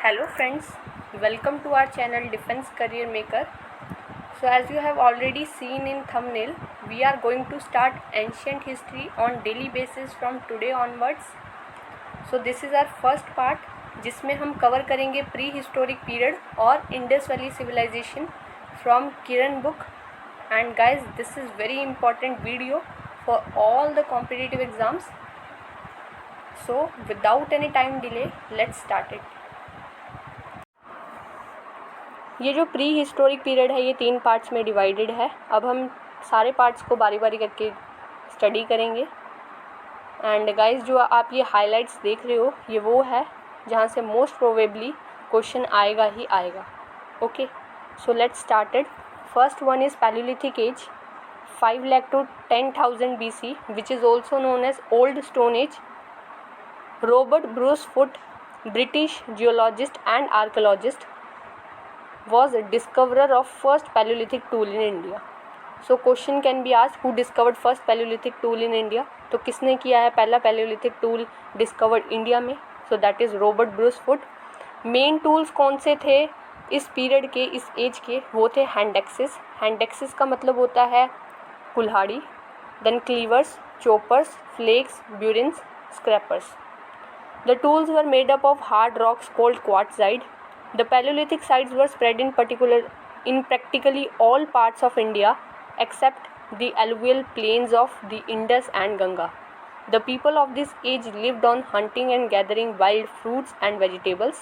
Hello friends, welcome to our channel Defense Career Maker. So as you have already seen in thumbnail, we are going to start ancient history on daily basis from today onwards. So this is our first part जिसमें हम cover करेंगे prehistoric period और Indus valley civilization from Kiran book. And guys, this is very important video for all the competitive exams. So without any time delay, let's start it. ये जो pre historic period है ये 3 parts में divided है. अब हम सारे पार्ट्स को बारी बारी करके स्टडी करेंगे. एंड गाइस, जो आप ये हाइलाइट्स देख रहे हो ये वो है जहाँ से मोस्ट प्रोबेबली क्वेश्चन आएगा ही आएगा. Okay, so let's started. First one is palaeolithic age 5 lakh to 10,000 BC, which is also known as Old Stone Age. Robert Bruce Foote, British geologist and archaeologist, was a discoverer of first Paleolithic tool in India. So question can be asked, who discovered first Paleolithic tool in India? तो किसने किया है पहला Paleolithic tool discovered India में? So that is Robert Bruce Foote. Main tools कौन से थे इस पीरियड के, इस एज के? वो थे हैंड एक्सिस. हैंड एक्सिस का मतलब होता है कुल्हाड़ी. Then cleavers, choppers, flakes, burins, scrapers. The tools were made up of hard rocks called quartzite. The Paleolithic sites were spread in practically all parts of India except the alluvial plains of the Indus and Ganga. The people of this age lived on hunting and gathering wild fruits and vegetables.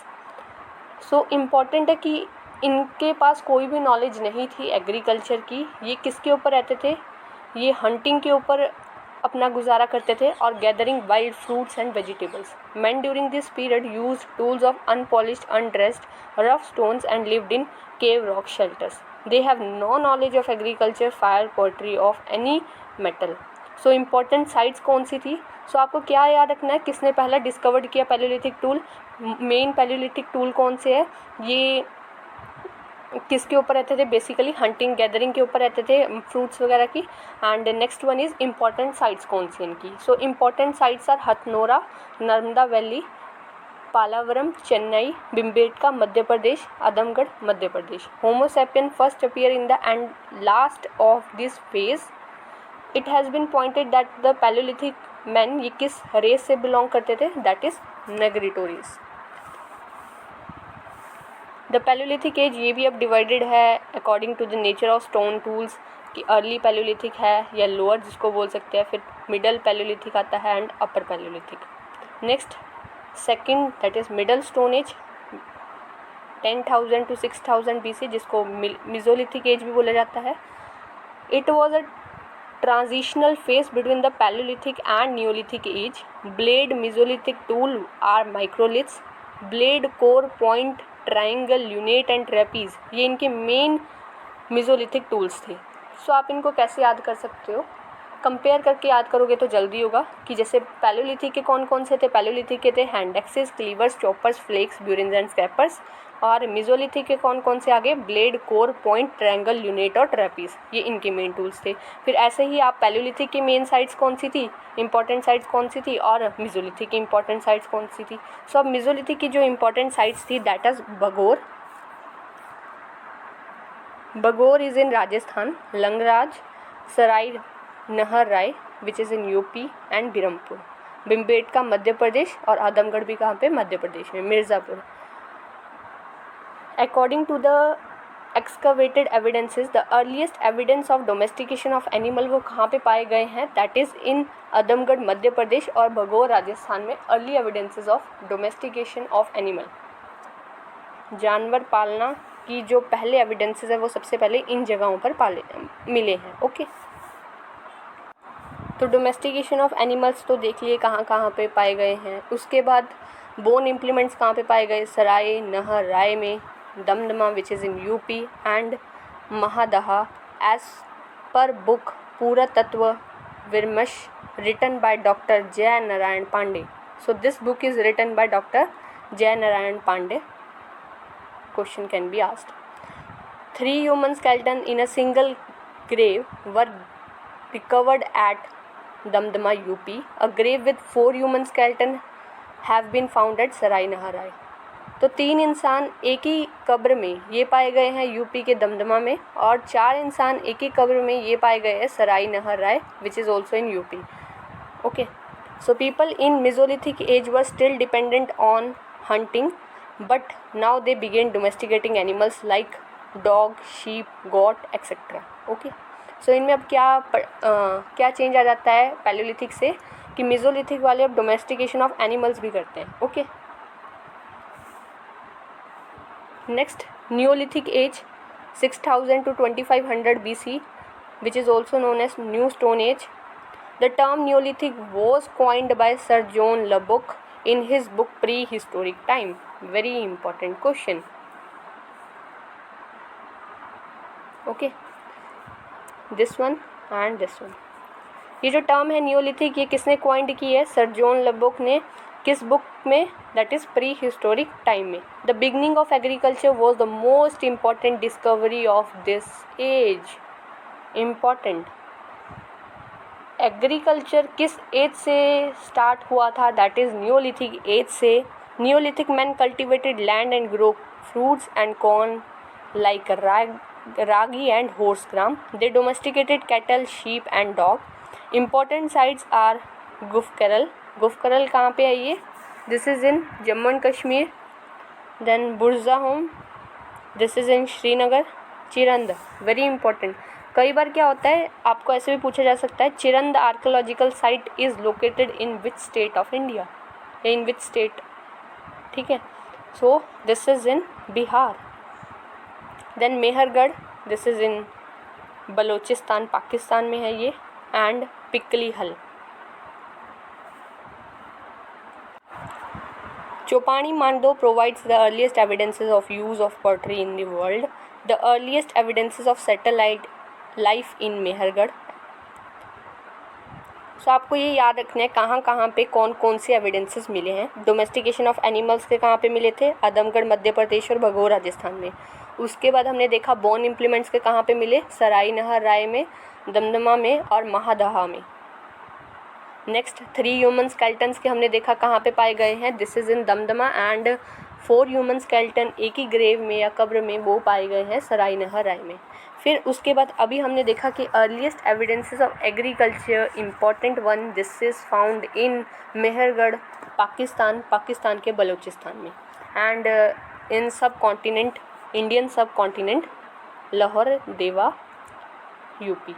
So important है कि इनके पास कोई भी knowledge नहीं थी agriculture की. ये किसके ऊपर रहते थे? ये हंटिंग के ऊपर अपना गुजारा करते थे और gathering wild fruits and vegetables. Man during this period use tools of unpolished, undressed, rough stones and lived in cave rock shelters. They have no knowledge of agriculture, fire, pottery, of any metal. So important sites कौन सी थी? सो आपको क्या याद रखना है, किसने पहला डिस्कवर्ड किया Palaeolithic tool? Main Palaeolithic tool कौन से है? ये किसके ऊपर रहते थे? बेसिकली हंटिंग गैदरिंग के ऊपर रहते थे, फ्रूट्स वगैरह की. And next one is important sites कौन सी इनकी? So important sites are Hathnora, Narmada valley, Pallavaram, Chennai, Bhimbetka Madhya Pradesh, Adamgarh Madhya Pradesh. Homo sapien first appear in the end last of this phase. It has been pointed that the palaeolithic man, ये किस race से belong करते थे? That is Negrito race. The palaeolithic age ये भी अब divided है according to the nature of stone tools, कि अर्ली पैलियोलिथिक है या लोअर जिसको बोल सकते हैं, फिर मिडल पैलियोलिथिक आता है and upper palaeolithic. Next second that is middle stone age 10,000 to 6,000 BC, जिसको मिजोलिथिक एज भी बोला जाता है. It was a transitional phase between the palaeolithic and neolithic age. Blade mesolithic tool are microliths. Blade, core, point, triangle, lunate and trapeze, ये इनके main mesolithic tools थे. सो आप इनको कैसे याद कर सकते हो? कंपेयर करके याद करोगे तो जल्दी होगा कि जैसे पैलियोलिथिक के कौन कौन से थे? पैलियोलिथिक के थे hand axes, cleavers, choppers, flakes, burins and scrapers. और मिजोलिथिक के कौन कौन से आगे? Blade, core, point, triangle, lunate और ट्रेपीज, ये इनके मेन टूल्स थे. फिर ऐसे ही आप पैलियोलिथिक की मेन साइट्स कौन सी थी, इंपॉर्टेंट साइट्स कौन सी थी, और मिजोलिथिक की इंपॉर्टेंट साइट्स कौन सी थी? सो अब मिजोलिथिक की जो इंपॉर्टेंट साइट्स थी that is Bagor. Bagor is in Rajasthan. Langhnaj, Sarai Nahar Rai which is in UP and Birampur. Bhimbetka Madhya Pradesh और आदमगढ़ भी कहाँ पे? मध्य प्रदेश में, Mirzapur. According to the excavated evidences, the earliest evidence of domestication of animal वो कहाँ पे पाए गए हैं? That is in Adamgarh Madhya Pradesh और भगोर राजस्थान में early evidences of domestication of animal. जानवर पालना की जो पहले एविडेंसेस है वो सबसे पहले इन जगहों पर मिले हैं. ओके, तो डोमेस्टिकेशन ऑफ एनिमल्स तो देख लिए कहाँ कहाँ पे पाए गए हैं. उसके बाद बोन इम्प्लीमेंट्स कहाँ पे पाए गए? सराय नहर राय में, Damdama which is in UP and Mahadaha. Age पर book Puratattva Vimarsh written by Dr. Jay Narayan Pandey. So this book is written by Dr. Jay Narayan Pandey. Question can be asked. 3 human skeletons in a single grave were recovered at Damdama, UP. A grave with 4 human skeletons have been found at Sarai Naharai. तो 3 इंसान एक ही कब्र में ये पाए गए हैं UP के दमदमा में, और 4 इंसान एक ही कब्र में ये पाए गए हैं Sarai Nahar Rai which is also in UP. Okay, so people in mesolithic age were still dependent on hunting, but now they began domesticating animals like dog, sheep, goat, etc. Okay, so इनमें अब क्या चेंज आ जाता है पैलियोलिथिक से कि Mesolithic वाले अब domestication of animals भी करते हैं. Okay, next neolithic age 6000 to 2500 BC, which is also known as New Stone Age. The term Neolithic was coined by Sir John Lubbock in his book Prehistoric Time. Very important question. Okay, this one and this one. ये जो term है Neolithic ये किसने coined की है? Sir John लबॉक ने. किस book में? That is prehistoric time में. The beginning of agriculture was the most important discovery of this age. Important. Agriculture किस एज से स्टार्ट हुआ था? दैट इज़ नियोलिथिक एज से. Neolithic man cultivated land and grow fruits and corn like ragi and horse gram. They domesticated cattle, sheep and dog. Important sites are Gufkaral. Gufkaral कहाँ पे है ये? This is in Jammu and Kashmir. Then Burzahom. This is in Srinagar. Chirand, very important. कई बार क्या होता है आपको ऐसे भी पूछा जा सकता है, Chirand archaeological site is located in which state of India, in which state. ठीक है, so this is in Bihar. Then Mehrgarh, this is in Balochistan, Pakistan में है ये. एंड पिकली हल. Chopani Mando provides the earliest evidences of use of pottery in the world. The earliest evidences of satellite life in Mehergarh. सो आपको ये याद रखना है कहाँ कहाँ पे कौन कौन से एविडेंसेस मिले हैं. डोमेस्टिकेशन ऑफ एनिमल्स के कहाँ पे मिले थे? आदमगढ़ मध्य प्रदेश और भगोर राजस्थान में. उसके बाद हमने देखा बोन इम्प्लीमेंट्स के कहाँ पे मिले? सराय नहर राय में, दमदमा में और महादहा में. नेक्स्ट 3 ह्यूमन स्केल्टन्स के हमने देखा कहाँ पे पाए गए हैं. This is in Damdama. And 4 human skeleton एक ही ग्रेव में या कब्र में वो पाए गए हैं सराय नहर राय में. फिर उसके बाद अभी हमने देखा कि earliest evidences of agriculture, important one, this is found in Mehrgarh, Pakistan के बलूचिस्तान में. And in subcontinent, Indian subcontinent, Lahuradewa, UP.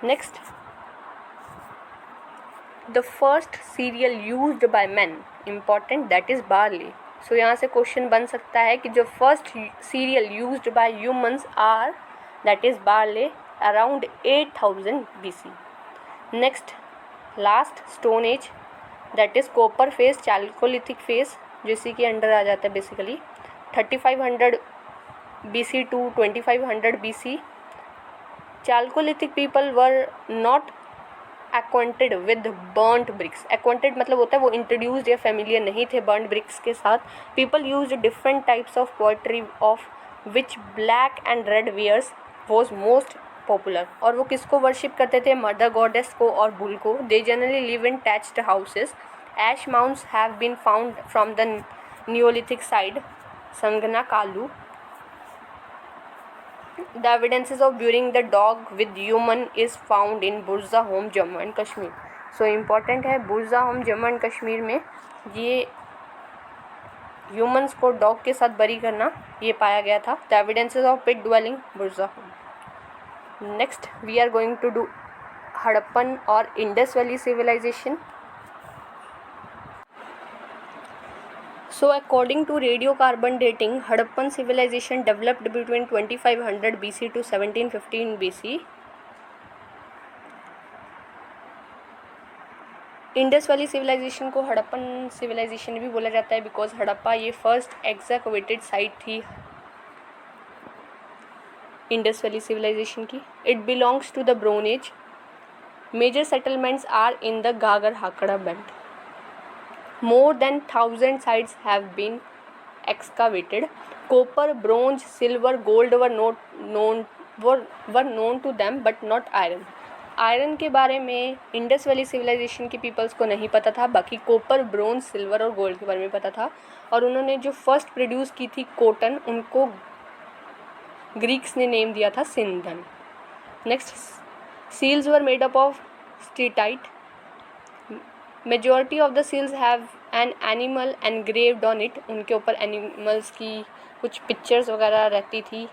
Next, the first cereal used by man, important, that is barley. So यहाँ से question बन सकता है कि जो first cereal used by humans are, that is barley, around 8000 BC. Next, last stone age, that is copper phase, chalcolithic face, जो इसी के अंडर आ जाता है basically. 3500 BC to 2500 BC. Chalcolithic people were not acquainted with burned bricks. Acquainted मतलब होता है वो इंट्रोड्यूस्ड या फेमिलियर नहीं थे बर्नड ब्रिक्स के साथ. People used different types of pottery of which black and red wares was most popular. और वो किसको वर्शिप करते थे? मदर गॉडेस को और बुल को. They generally live in thatched houses. Ash mounds have been found from the neolithic side, Sanganakallu. The evidences of burying the dog with human is found in Burzahom, Jammu and Kashmir. So important है Burzahom, Jammu and Kashmir में ये humans को dog के साथ बरी करना ये पाया गया था. The evidences of pit dwelling, Burzahom. Next we are going to do Harappan और Indus valley civilization. So according to radiocarbon dating, Harappan civilization developed between 2500 BC to 1715 BC. Indus valley civilization को हड़प्पन सिविलाइजेशन भी बोला जाता है because Harappa ये first excavated site थी Indus valley civilization की. It belongs to the bronze age. Major settlements are in the Ghaggar Hakra belt. More than 1000 sites have been excavated. Copper, bronze, silver, gold were known to them, but not iron. Iron के बारे में Indus valley civilisation के peoples को नहीं पता था, बाकी copper, bronze, silver और गोल्ड के बारे में पता था। और उन्होंने जो फर्स्ट प्रोड्यूस की थी कॉटन, उनको ग्रीक्स ने नेम दिया था Sindhan. Next, seals were made up of steatite. Majority of the seals have an animal engraved on it. उनके ऊपर एनिमल्स की कुछ पिक्चर्स वगैरह रहती थी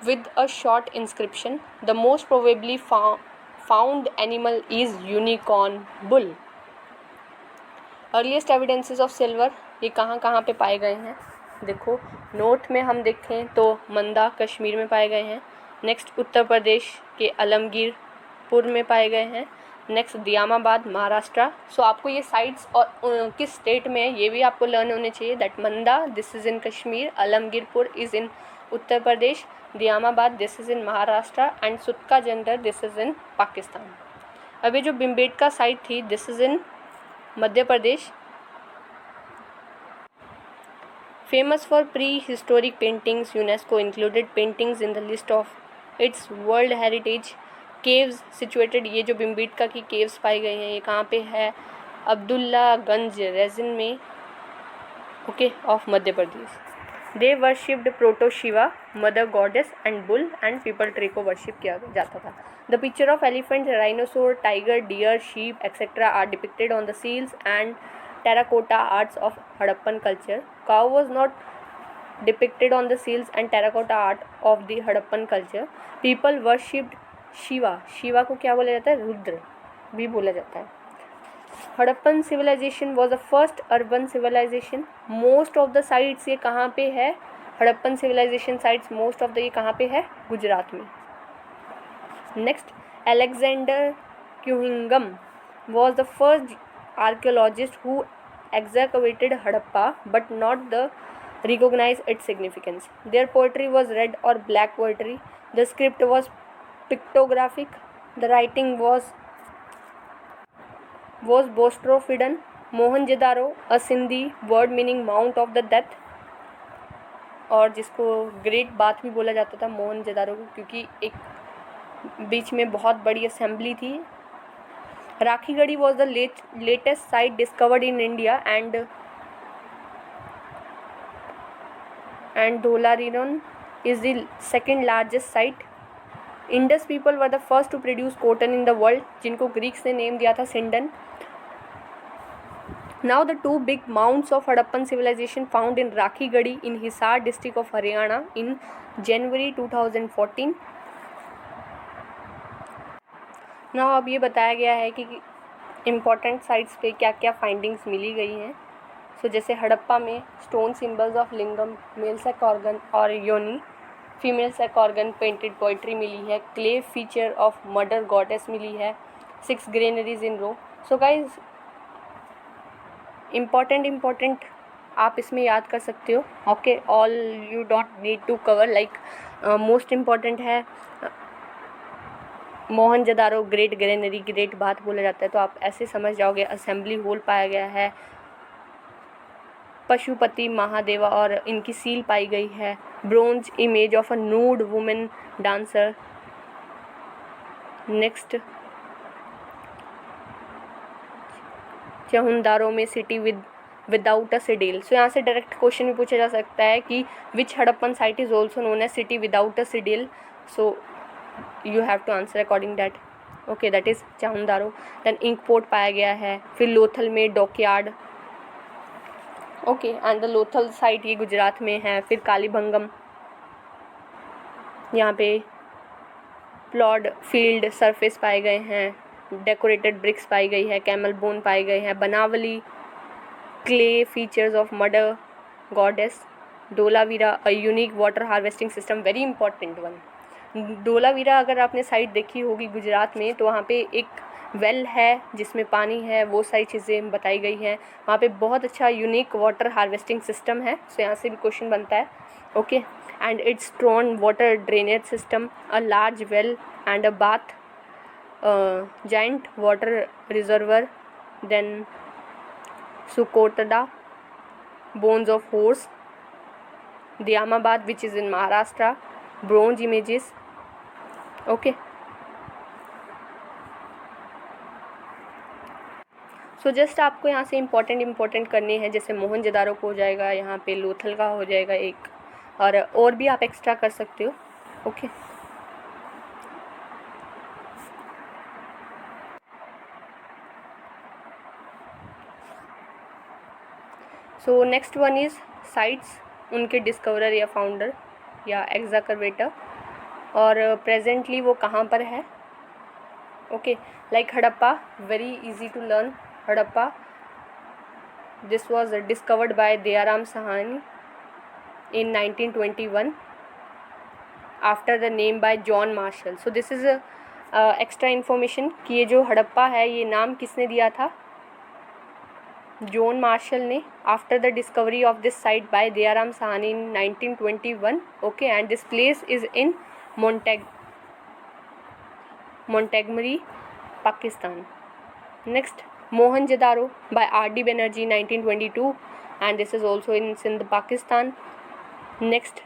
with a short inscription. The most probably found animal is unicorn bull. Earliest evidences of silver, ये कहाँ कहाँ पे पाए गए हैं? देखो नोट में हम देखें तो मंदा कश्मीर में पाए गए हैं। नेक्स्ट उत्तर प्रदेश के अलमगीरपुर में पाए गए हैं। नेक्स्ट दियामाबाद महाराष्ट्र। सो आपको ये साइट्स और किस स्टेट में है ये भी आपको लर्न होने चाहिए। That Manda this is in Kashmir, Alamgirpur is in Uttar Pradesh, Daimabad this is in Maharashtra and Sutkagen Dor this is in Pakistan. अभी जो भीमबेटका साइट थी this is in Madhya Pradesh. Famous for prehistoric paintings, UNESCO included paintings in the list of its world heritage. Caves situated, ये जो भीमबेटका की caves पाई गई हैं ये कहाँ पे है? अब्दुल्लागंज रेजिन में, okay, of Madhya Pradesh. They worshipped proto Shiva, mother goddess and bull and people tree को वर्शिप किया जाता था। The picture of elephant, rhinoceros, tiger, deer, sheep etcetera are depicted on the seals and terracotta arts of Harappan culture. Cow was not depicted on the seals and terracotta art of the Harappan culture. People worshipped Shiva. Shiva को क्या बोला जाता है? रुद्र भी बोला जाता है। Harappan civilization was the first urban civilization. Most of the sites ये कहाँ पे है? Harappan civilization sites most of the ये कहाँ पे है? गुजरात में। Next, Alexander Cunningham was the first archaeologist who excavated Harappa but not the recognize its significance. Their poetry was red or black poetry. The script was pictographic. The writing was Bostrofidon. Mohenjo-daro, a Sindhi word meaning mount of the death, और जिसको great बात भी बोला जाता था मोहनजोदारो को, क्योंकि एक बीच में बहुत बड़ी असेंबली थी। Rakhigarhi was the latest site discovered in India and Dholariron is the second largest site. Indus people were the first to produce cotton in the world, जिनको Greeks ने नेम दिया था सिंडन। Now the two big mounds of Harappan civilization found in Rakhigarhi in Hisar district of Haryana in January 2014. ना अब ये बताया गया है कि इम्पॉर्टेंट साइट्स पे क्या क्या फाइंडिंग्स मिली गई हैं। सो जैसे हड़प्पा में stone symbols of lingam, male sex organ और yoni, female sex organ painted pottery मिली है, clay figure of mother goddess मिली है, 6 granaries in row. So guys important आप इसमें याद कर सकते हो। Okay, all you don't need to cover, like most important है मोहनजोदारो ग्रेट ग्रेनरी, ग्रेट बात बोला जाता है तो आप ऐसे समझ जाओगे। असेंबली होल पाया गया है, पशुपति महादेवा और इनकी सील पाई गई है, bronze image of a nude women dancer. Next, Chanhudaro में सिटी विदाउट अ सिडिल। सो यहाँ से डायरेक्ट क्वेश्चन भी पूछा जा सकता है कि which Harappan site is also known as city without a citadel. So you have to answer according that. okay, that is Chanhudaro. then ink pot पाया गया है, फिर लोथल में dockyard, okay, and the Lothal site ये गुजरात में है। फिर कालीबंगम, यहाँ पे प्लॉड फील्ड सरफेस पाए गए हैं, डेकोरेटेड ब्रिक्स पाई गई है, कैमल बोन पाए गए हैं, Banawali clay figures of mother goddess, Dholavira a unique water harvesting system, very important one. Dholavira अगर आपने साइट देखी होगी गुजरात में, तो वहाँ पे एक वेल है जिसमें पानी है, वो सारी चीज़ें बताई गई हैं। वहाँ पे बहुत अच्छा यूनिक वाटर हार्वेस्टिंग सिस्टम है। सो यहाँ से भी क्वेश्चन बनता है। Okay, and it's strong water drainage system, a large well and a bath, giant water reservoir, then Surkotada, bones of horse, Daimabad which is in Maharashtra, bronze images। okay, so just आपको यहाँ से important करने हैं, जैसे मोहनजोदारो को हो जाएगा, यहाँ पे लोथल का हो जाएगा एक, और भी आप एक्स्ट्रा कर सकते हो। Okay, so next one is sites, उनके डिस्कवरर या फाउंडर या एग्जाकर्वेटर, और प्रेजेंटली वो कहाँ पर है। Okay, like Harappa, very easy to learn. Harappa, this was discovered by Dayaram Sahani in 1921 after the name by John Marshall. So this is extra information कि ये जो हड़प्पा है ये नाम किसने दिया था, जॉन मार्शल ने, after the discovery of this site by Dayaram Sahni in 1921. Okay, and this place is in Montgomery, Pakistan. Next, Mohenjodaro by R.D. Banerjee 1922 and this is also in Sindh, Pakistan. Next,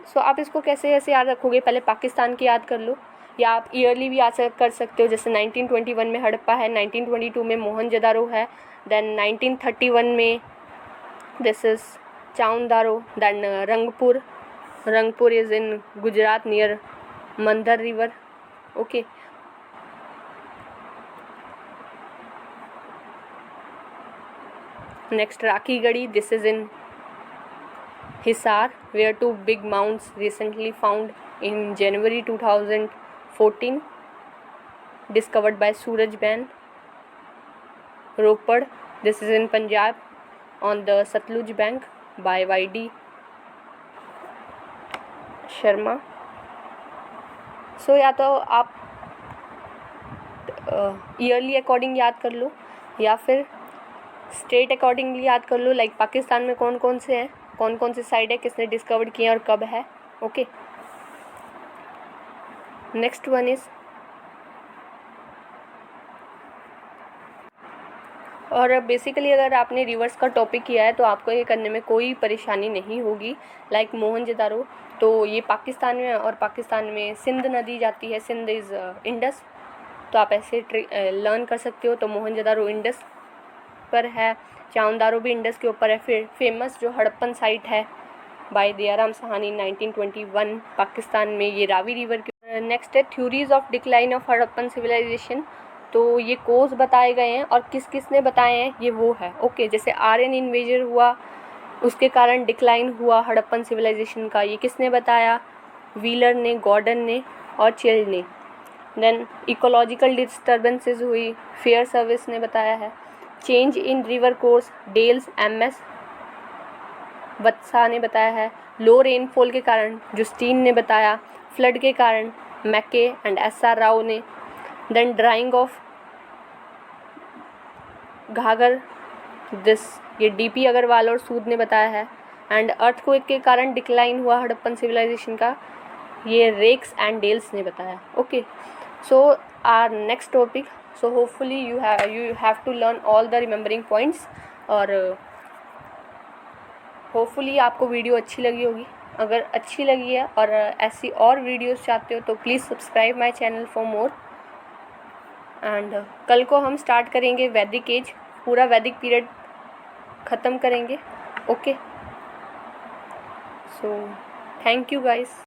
so आप इसको कैसे ऐसे याद रखोगे, पहले पाकिस्तान की याद कर लो, या आप ईयरली भी याद कर सकते हो, जैसे 1921 में हड़प्पा है, 1922 में मोहनजोदारो है, देन 1931 में this is Chanhudaro, then Rangpur is in Gujarat near Mandar river. Okay, next Rakhigarhi, this is in Hisar, where two big mounds recently found in January 2014 discovered by Suraj Bain. Ropad, this is in Punjab on the Satluj bank by Y.D. Sharma. So या तो आप yearly according याद कर लो या फिर state accordingly याद कर लो, like Pakistan में कौन कौन से हैं, कौन कौन से साइट है, किसने डिस्कवर किए और कब है. ओके, नेक्स्ट वन इज़, और बेसिकली अगर आपने रिवर्स का टॉपिक किया है तो आपको ये करने में कोई परेशानी नहीं होगी. लाइक मोहनजोदारो, तो ये पाकिस्तान में, और पाकिस्तान में सिंध नदी जाती है, सिंध इज़ इंडस, तो आप ऐसे लर्न कर सकते हो. तो मोहनजोदारो इंडस पर है, चाउंदारो भी इंडस के ऊपर है. फिर फेमस जो हड़प्पन साइट है बाय दयाराम साहनी 1921 पाकिस्तान में, ये रावी रिवर के. नेक्स्ट है theories of decline of Harappan civilization, तो ये कोज बताए गए हैं और किस किस ने बताए हैं, ये वो है. ओके, जैसे आर्यन इन्वेजन हुआ, उसके कारण डिक्लाइन हुआ हड़प्पन सिविलाइजेशन का, ये किसने बताया, व्हीलर ने, गॉर्डन ने और चिल ने. देन इकोलॉजिकल डिस्टर्बेंसेस हुई, फेयर सर्विस ने बताया है. Change in river course, Dales MS Vatsa ने बताया है. लो रेनफॉल के कारण जुस्टीन ने बताया. फ्लड के कारण मैके एंड SR राव ने. Then drying of Ghaggar, this ये DP अग्रवाल और सूद ने बताया है. एंड अर्थक्वेक के कारण डिक्लाइन हुआ हड़प्पन सिविलाइजेशन का, ये रेक्स एंड डेल्स ने बताया. Okay, so are next topic, so hopefully you have to learn all the remembering points, और होपफुली आपको वीडियो अच्छी लगी होगी. अगर अच्छी लगी है और ऐसी और वीडियोस चाहते हो तो please subscribe my channel for more. And कल को हम स्टार्ट करेंगे वैदिक एज, पूरा वैदिक पीरियड ख़त्म करेंगे. Okay, so thank you guys.